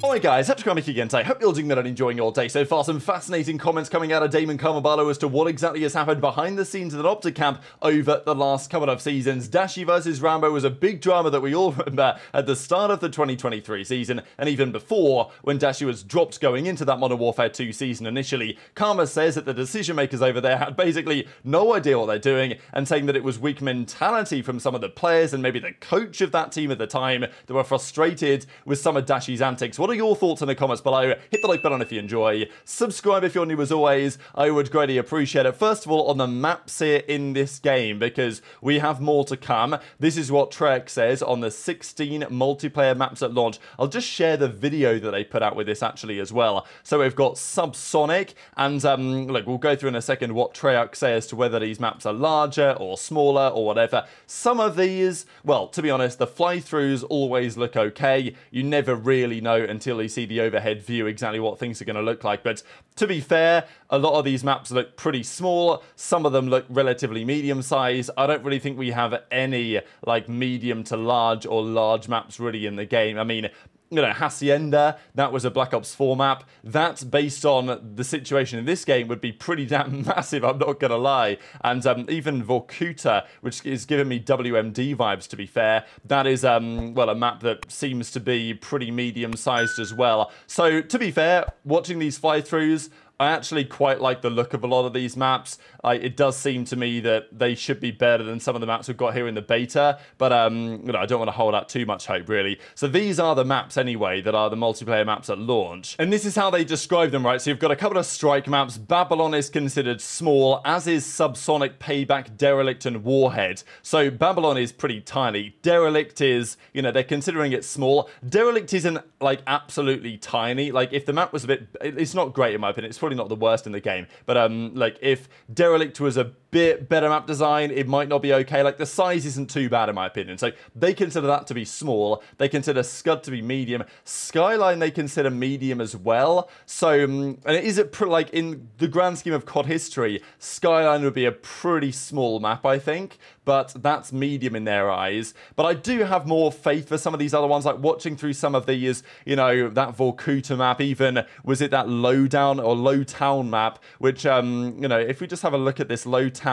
Alright guys, HyDra again today. Hope you're doing that and enjoying your day so far. Some fascinating comments coming out of Damon Carmabalo as to what exactly has happened behind the scenes at an OpTic camp over the last couple of seasons. Dashy versus Rambo was a big drama that we all remember at the start of the 2023 season, and even before, when Dashy was dropped going into that Modern Warfare 2 season initially. Karma says that the decision makers over there had basically no idea what they're doing, and saying that it was weak mentality from some of the players and maybe the coach of that team at the time that were frustrated with some of Dashy's antics. What are your thoughts in the comments below? Hit the like button if you enjoy. Subscribe if you're new as always. I would greatly appreciate it. First of all, on the maps here in this game, because we have more to come. This is what Treyarch says on the 16 multiplayer maps at launch. I'll just share the video that they put out with this actually as well. So we've got Subsonic, and look, we'll go through in a second what Treyarch say as to whether these maps are larger or smaller or whatever. Some of these, well, to be honest, the fly-throughs always look okay. You never really know until you see the overhead view exactly what things are going to look like. But to be fair, a lot of these maps look pretty small. Some of them look relatively medium size. I don't really think we have any like medium to large or large maps really in the game. I mean, you know, Hacienda, that was a Black Ops 4 map. That, based on the situation in this game, would be pretty damn massive, I'm not gonna lie. And even Vorkuta, which is giving me WMD vibes, to be fair, that is, well, a map that seems to be pretty medium-sized as well. So, to be fair, watching these fly-throughs, I actually quite like the look of a lot of these maps. It does seem to me that they should be better than some of the maps we've got here in the beta, but you know, I don't want to hold out too much hope, really. So these are the maps, anyway, that are the multiplayer maps at launch. And this is how they describe them, right? So you've got a couple of strike maps. Babylon is considered small, as is Subsonic, Payback, Derelict, and Warhead. So Babylon is pretty tiny. Derelict is, you know, they're considering it small. Derelict isn't, like, absolutely tiny. Like, if the map was a bit... It's not great, in my opinion. It's probably not the worst in the game, but like if Derelict was a bit better map design, it might not be okay. Like the size isn't too bad in my opinion. So they consider that to be small. They consider Scud to be medium. Skyline they consider medium as well. So and it is like in the grand scheme of COD history, Skyline would be a pretty small map, I think, but that's medium in their eyes. But I do have more faith for some of these other ones, like watching through some of these, you know, that Vorkuta map, even was it that Lowdown or Low Town map, which you know, if we just have a look at this Low Town,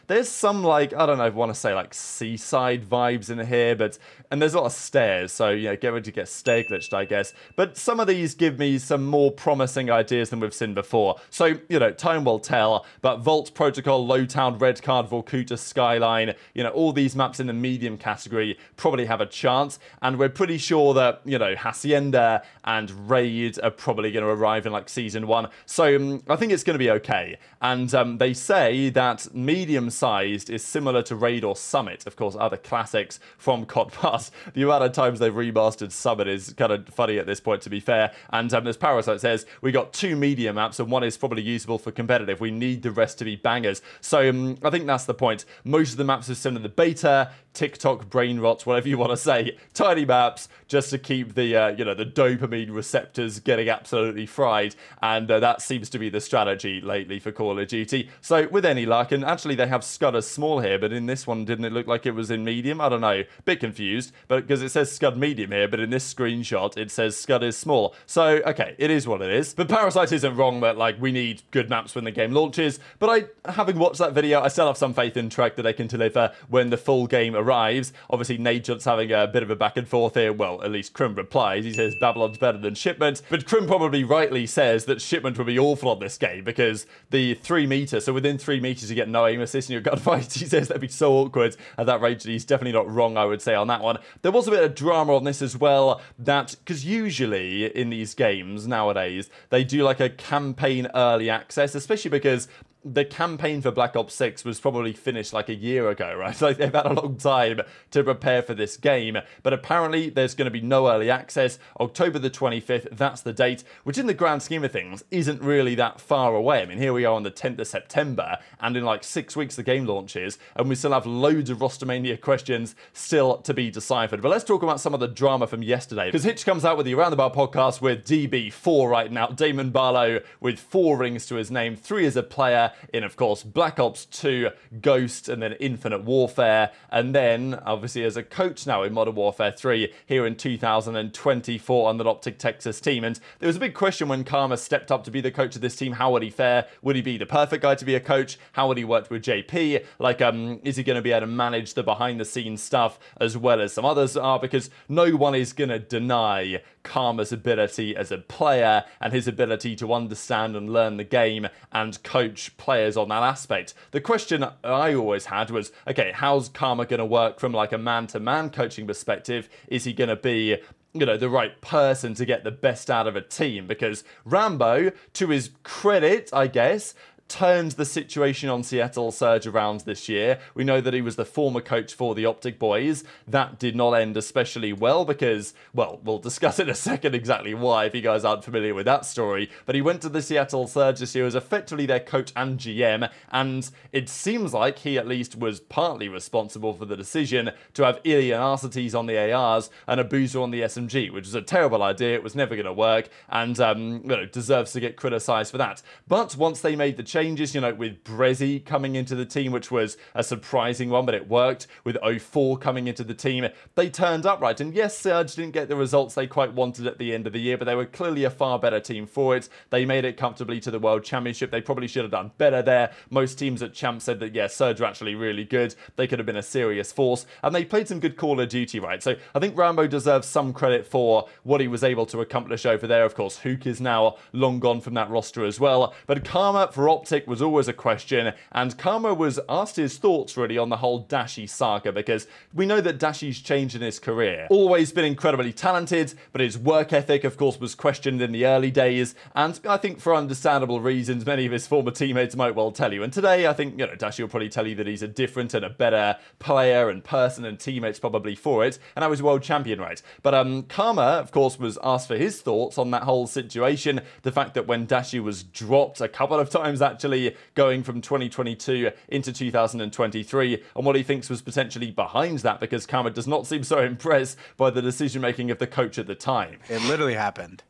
there's some, like, I don't know if I want to say like seaside vibes in here, but and there's a lot of stairs, so you know, get ready to get stair glitched, I guess. But some of these give me some more promising ideas than we've seen before. So, you know, time will tell, but Vault Protocol, Low Town, Red Card, Vorkuta, Skyline, you know, all these maps in the medium category probably have a chance, and we're pretty sure that, you know, Hacienda and Raid are probably going to arrive in like Season 1. So I think it's going to be okay. And they say that medium-sized is similar to Raid or Summit, of course, other classics from COD Pass. The amount of times they've remastered Summit is kind of funny at this point, to be fair. And as Parasite says, we got 2 medium maps, and one is probably usable for competitive. We need the rest to be bangers. So I think that's the point. Most of the maps are similar to the beta, TikTok, brain rot, whatever you want to say. Tiny maps, just to keep the, you know, the dopamine receptors getting absolutely fried. And that seems to be the strategy lately for Call of Duty. So with any luck, and actually they have Scud as small here, but in this one, didn't it look like it was in medium? I don't know. Bit confused, but because it says Scud medium here, but in this screenshot, it says Scud is small. So, okay, it is what it is. But Parasite isn't wrong that, like, we need good maps when the game launches. But having watched that video, I still have some faith in Treyarch that they can deliver when the full game arrives. Obviously, Nadejunt's having a bit of a back and forth here. Well, at least Kremp replies. He says Babylon's better than Shipment. But Kremp probably rightly says that Shipment would be awful on this game because the 3 meter, so within 3 meters you get no aim assist in your gunfight. He says that'd be so awkward at that range. He's definitely not wrong, I would say, on that one. There was a bit of drama on this as well, that because usually in these games nowadays they do like a campaign early access, especially because the campaign for Black Ops 6 was probably finished like a year ago, right? Like they've had a long time to prepare for this game, but apparently there's going to be no early access. October the 25th, that's the date, which in the grand scheme of things isn't really that far away. I mean, here we are on the 10th of September, and in like 6 weeks the game launches, and we still have loads of Rostermania questions still to be deciphered. But let's talk about some of the drama from yesterday, because Hitch comes out with the Around the Bar podcast with DB4 right now. Damon Barlow with 4 rings to his name, 3 as a player, in, of course, Black Ops 2, Ghost, and then Infinite Warfare, and then, obviously, as a coach now in Modern Warfare 3 here in 2024 on the OpTic Texas team. And there was a big question when Karma stepped up to be the coach of this team. How would he fare? Would he be the perfect guy to be a coach? How would he work with JP? Like, is he going to be able to manage the behind-the-scenes stuff as well as some others are? Because no one is going to deny Karma's ability as a player and his ability to understand and learn the game and coach players on that aspect. The question I always had was, okay, how's Karma going to work from like a man-to-man coaching perspective? Is he going to be, you know, the right person to get the best out of a team? Because Rambo, to his credit, I guess, turned the situation on Seattle Surge around this year. We know that he was the former coach for the OpTic boys. That did not end especially well because, well, we'll discuss in a second exactly why if you guys aren't familiar with that story. But he went to the Seattle Surge this year as effectively their coach and GM, and it seems like he at least was partly responsible for the decision to have Illy and Arcetes on the ARs and aBeZy on the SMG, which is a terrible idea. It was never going to work, and you know, deserves to get criticized for that. But once they made the changes, you know, with aBeZy coming into the team, which was a surprising one, but it worked, with 04 coming into the team, they turned up right. And yes, Surge didn't get the results they quite wanted at the end of the year, but they were clearly a far better team for it. They made it comfortably to the World Championship. They probably should have done better there. Most teams at Champ said that, yeah, Surge were actually really good. They could have been a serious force, and they played some good Call of Duty, right? So I think Rambo deserves some credit for what he was able to accomplish over there. Of course, Hook is now long gone from that roster as well, but Karma for OpTic was always a question, and Karma was asked his thoughts really on the whole Dashy saga, because we know that Dashy's changed in his career. Always been incredibly talented, but his work ethic, of course, was questioned in the early days, and I think for understandable reasons, many of his former teammates might well tell you. And today, I think, you know, Dashy will probably tell you that he's a different and a better player and person, and teammates probably for it, and I was world champion, right? But Karma, of course, was asked for his thoughts on that whole situation, the fact that when Dashy was dropped a couple of times, actually, going from 2022 into 2023, and what he thinks was potentially behind that, because Karma does not seem so impressed by the decision-making of the coach at the time. It literally happened.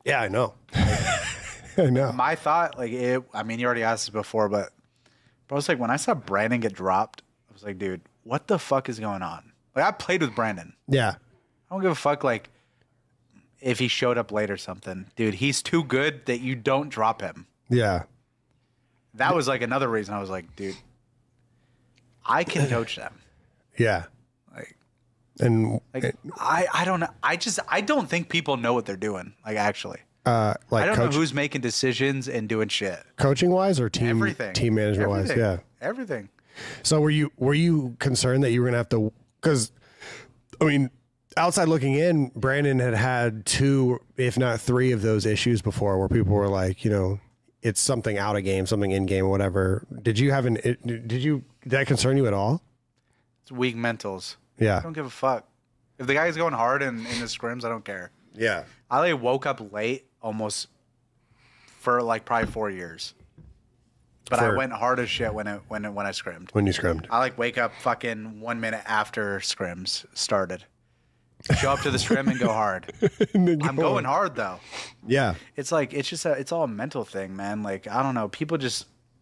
Yeah, I know. I know. My thought, like, I mean, you already asked this before, but I was like, when I saw Brandon get dropped, I was like, dude, what the fuck is going on? Like, I played with Brandon. Yeah. I don't give a fuck, like, if he showed up late or something. Dude, he's too good that you don't drop him. Yeah. That was like another reason I was like, dude, I can coach them. Yeah. Like I don't know. I don't think people know what they're doing. Like, actually. Like I don't know who's making decisions and doing shit. Coaching wise or team Everything. Team management wise? Yeah. Everything. So were you concerned that you were gonna have to, because I mean, outside looking in, Brandon had 2, if not 3 of those issues before, where people were like, you know, it's something out of game, something in game, whatever. Did that concern you at all? It's weak mentals. Yeah. I don't give a fuck. If the guy's going hard in the scrims, I don't care. Yeah. I like woke up late almost for like probably 4 years. But I went hard as shit when I scrimmed. When you scrimmed. I like wake up fucking 1 minute after scrims started. Show up to the scrim and go hard. I'm going hard though. Yeah. It's like, it's all a mental thing, man. Like, I don't know. People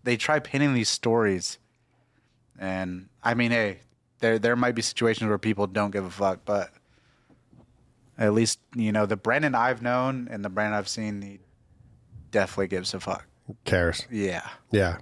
they try pinning these stories. And I mean, hey, there might be situations where people don't give a fuck, but at least, you know, the Brandon I've known and the Brandon I've seen, he definitely gives a fuck. Cares. Yeah. Yeah.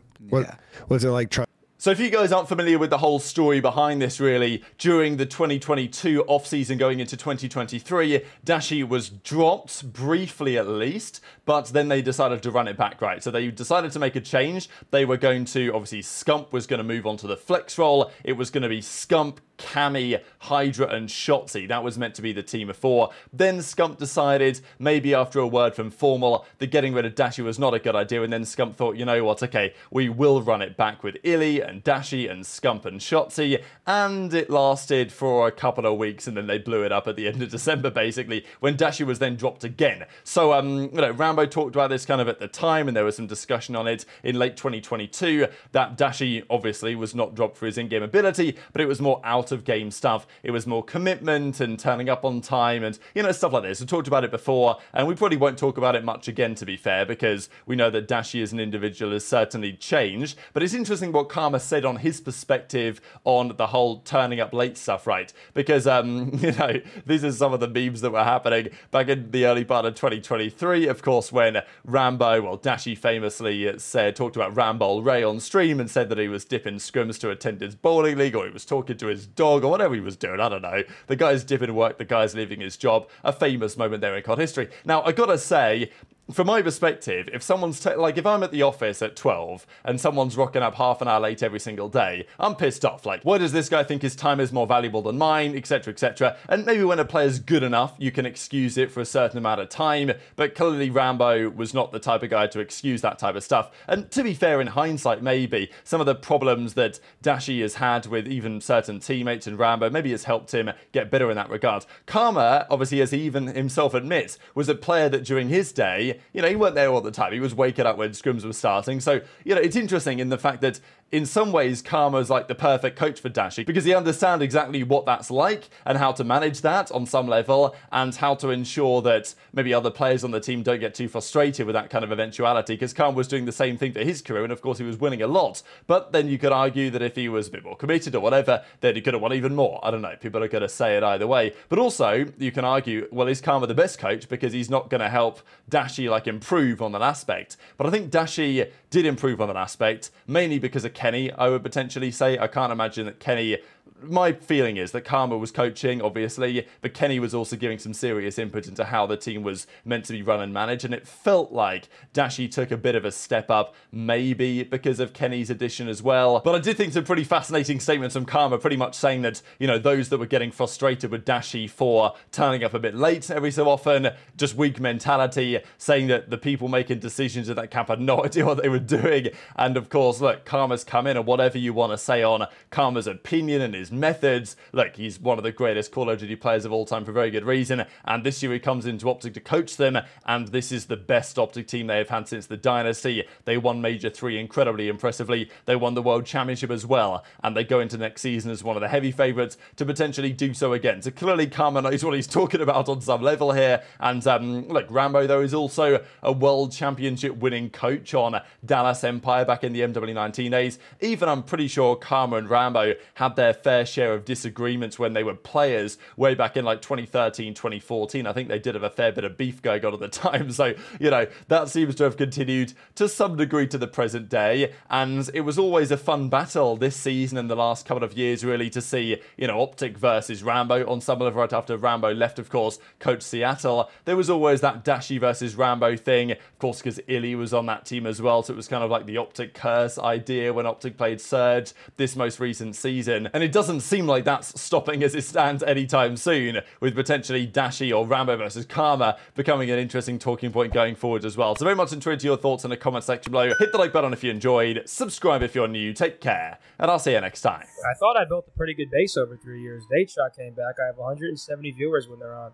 What's it like trying? So if you guys aren't familiar with the whole story behind this, really, during the 2022 off-season going into 2023, Dashy was dropped, briefly at least, but then they decided to run it back, right? So they decided to make a change. They were going to, obviously, Scump was going to move on to the flex role. It was going to be Scump, Cammy, HyDra, and Shotzzy. That was meant to be the team of 4. Then Scump decided, maybe after a word from Formal, that getting rid of Dashy was not a good idea, and then Scump thought, you know what, okay, we will run it back with Illy and Dashy and Scump and Shotzzy, and it lasted for a couple of weeks, and then they blew it up at the end of December, basically, when Dashy was then dropped again. So, you know, Rambo talked about this kind of at the time, and there was some discussion on it in late 2022, that Dashy, obviously, was not dropped for his in-game ability, but it was more out out of game stuff. It was more commitment and turning up on time and, you know, stuff like this. We talked about it before, and we probably won't talk about it much again, to be fair, because we know that Dashy as an individual has certainly changed. But it's interesting what Karma said on his perspective on the whole turning up late stuff, right? Because, you know, these are some of the memes that were happening back in the early part of 2023, of course, when Rambo, well, Dashy famously talked about Rambo Ray on stream and said that he was dipping scrims to attend his bowling league, or he was talking to his dog, or whatever he was doing, I don't know. The guy's dipping work, the guy's leaving his job. A famous moment there in COD history. Now, I gotta say, from my perspective, if someone's like, if I'm at the office at 12 and someone's rocking up half an hour late every single day, I'm pissed off. Like, why does this guy think his time is more valuable than mine, etc., etc.? And maybe when a player's good enough, you can excuse it for a certain amount of time, but clearly Rambo was not the type of guy to excuse that type of stuff. And to be fair, in hindsight, maybe some of the problems that Dashy has had with even certain teammates and Rambo, maybe has helped him get better in that regard. Karma, obviously, as he even himself admits, was a player that during his day, you know, he weren't there all the time. He was waking up when scrims were starting. So, you know, it's interesting in the fact that in some ways, Karma's like the perfect coach for Dashy because he understands exactly what that's like and how to manage that on some level and how to ensure that maybe other players on the team don't get too frustrated with that kind of eventuality, because Karma was doing the same thing for his career and of course he was winning a lot. But then you could argue that if he was a bit more committed or whatever, then he could have won even more. I don't know. People are going to say it either way. But also, you can argue, well, is Karma the best coach because he's not going to help Dashy like improve on that aspect? But I think Dashy did improve on that aspect, mainly because of Kenny, I would potentially say. I can't imagine that Kenny... My feeling is that Karma was coaching, obviously, but Kenny was also giving some serious input into how the team was meant to be run and managed, and it felt like Dashy took a bit of a step up, maybe because of Kenny's addition as well. But I did think some pretty fascinating statements from Karma, pretty much saying that, you know, those that were getting frustrated with Dashy for turning up a bit late every so often, just weak mentality, saying that the people making decisions at that camp had no idea what they were doing. And of course, look, Karma's come in, and whatever you want to say on Karma's opinion and his methods, look, he's one of the greatest Call of Duty players of all time for very good reason, and this year he comes into OpTic to coach them, and this is the best OpTic team they have had since the Dynasty. They won Major 3 incredibly impressively, they won the World Championship as well, and they go into next season as one of the heavy favourites to potentially do so again. So clearly Karma knows what he's talking about on some level here, and look, Rambo though is also a World Championship winning coach on Dallas Empire back in the MW19 days. Even I'm pretty sure Karma and Rambo had their fair share of disagreements when they were players way back in like 2013, 2014. I think they did have a fair bit of beef going on at the time. So, you know, that seems to have continued to some degree to the present day. And it was always a fun battle this season and the last couple of years, really, to see, you know, OpTic versus Rambo on some level. Right after Rambo left, of course, coach Seattle, there was always that Dashy versus Rambo thing, of course, because Illy was on that team as well. So it was kind of like the OpTic curse idea when OpTic played Surge this most recent season. And it doesn't seem like that's stopping as it stands anytime soon, with potentially Dashy or Rambo versus Karma becoming an interesting talking point going forward as well. So very much intrigued to your thoughts in the comment section below. Hit the like button if you enjoyed, subscribe if you're new, take care, and I'll see you next time. I thought I built a pretty good base over 3 years. Dateshot came back. I have 170 viewers when they're on.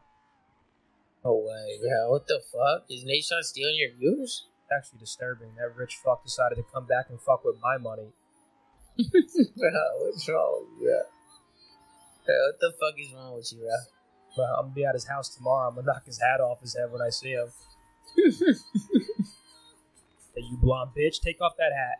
No way, bro. What the fuck? Is Dateshot stealing your viewers? It's actually disturbing. That rich fuck decided to come back and fuck with my money. Bro, what's wrong with you, bro? Bro, what the fuck is wrong with you, bro? Bro, I'm gonna be at his house tomorrow. I'm gonna knock his hat off his head when I see him. Hey, you blonde bitch, take off that hat.